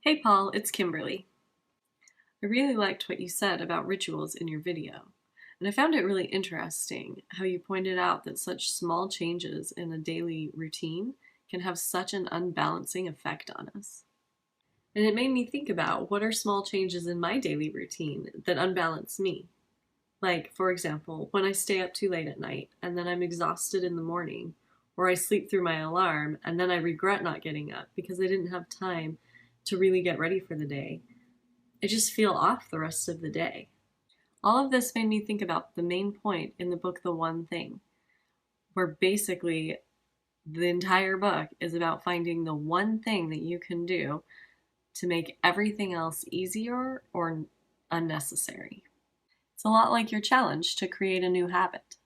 Hey Paul, it's Kimberly. I really liked what you said about rituals in your video, and I found it really interesting how you pointed out that such small changes in a daily routine can have such an unbalancing effect on us. And it made me think about what are small changes in my daily routine that unbalance me. Like, for example, when I stay up too late at night and then I'm exhausted in the morning, or I sleep through my alarm and then I regret not getting up because I didn't have time to really get ready for the day. I just feel off the rest of the day. All of this made me think about the main point in the book, The One Thing, where basically the entire book is about finding the one thing that you can do to make everything else easier or unnecessary. It's a lot like your challenge to create a new habit.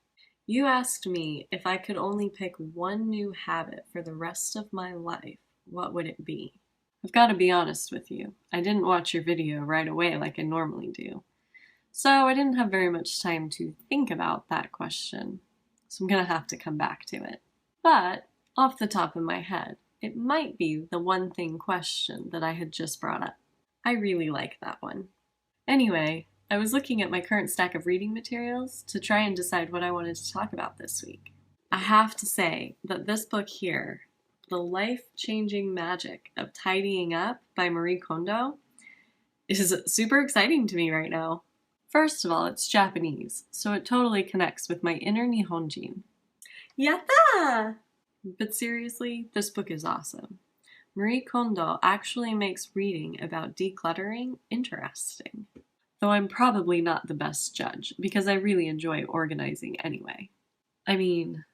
You asked me if I could only pick one new habit for the rest of my life, what would it be? I've got to be honest with you. I didn't watch your video right away like I normally do. So I didn't have very much time to think about that question. So I'm going to have to come back to it. But off the top of my head, it might be the one thing question that I had just brought up. I really like that one. Anyway, I was looking at my current stack of reading materials to try and decide what I wanted to talk about this week. I have to say that this book here, The Life-Changing Magic of Tidying Up by Marie Kondo, is super exciting to me right now. First of all, it's Japanese, so it totally connects with my inner Nihonjin. Yatta! But seriously, this book is awesome. Marie Kondo actually makes reading about decluttering interesting. Though I'm probably not the best judge, because I really enjoy organizing anyway. I mean,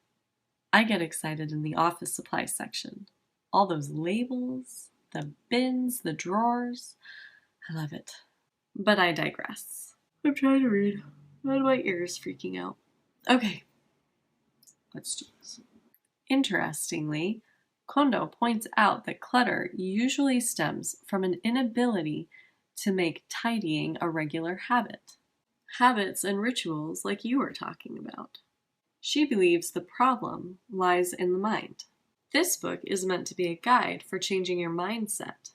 I get excited in the office supply section. All those labels, the bins, the drawers. I love it. But I digress. I'm trying to read, and my ears freaking out. Okay, let's do this. Interestingly, Kondo points out that clutter usually stems from an inability to make tidying a regular habit. Habits and rituals like you were talking about. She believes the problem lies in the mind. This book is meant to be a guide for changing your mindset.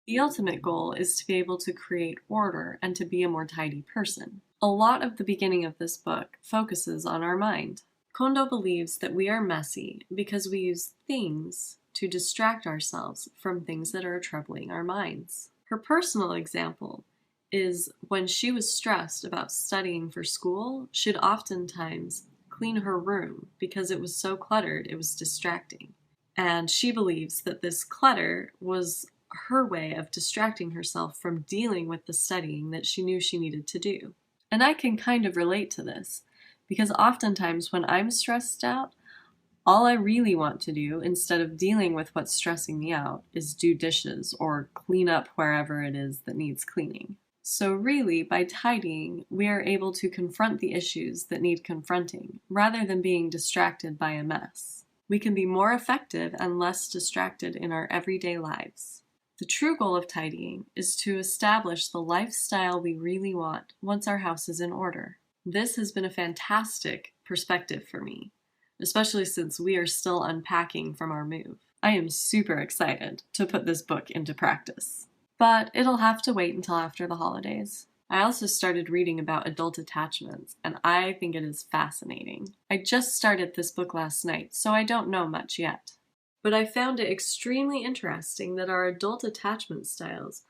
The ultimate goal is to be able to create order and to be a more tidy person. A lot of the beginning of this book focuses on our mind. Kondo believes that we are messy because we use things to distract ourselves from things that are troubling our minds. Her personal example is when she was stressed about studying for school, she'd oftentimes clean her room because it was so cluttered it was distracting. And she believes that this clutter was her way of distracting herself from dealing with the studying that she knew she needed to do. And I can kind of relate to this, because oftentimes when I'm stressed out, all I really want to do, instead of dealing with what's stressing me out, is do dishes or clean up wherever it is that needs cleaning. So really, by tidying, we are able to confront the issues that need confronting, rather than being distracted by a mess. We can be more effective and less distracted in our everyday lives. The true goal of tidying is to establish the lifestyle we really want once our house is in order. This has been a fantastic perspective for me, especially since we are still unpacking from our move. I am super excited to put this book into practice. But it'll have to wait until after the holidays. I also started reading about adult attachments, and I think it is fascinating. I just started this book last night, so I don't know much yet. But I found it extremely interesting that our adult attachment styles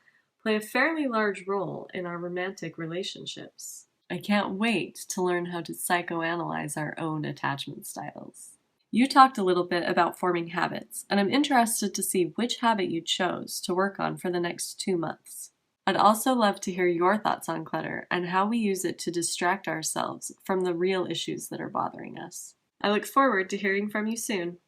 play a fairly large role in our romantic relationships. I can't wait to learn how to psychoanalyze our own attachment styles. You talked a little bit about forming habits, and I'm interested to see which habit you chose to work on for the next 2 months. I'd also love to hear your thoughts on clutter and how we use it to distract ourselves from the real issues that are bothering us. I look forward to hearing from you soon.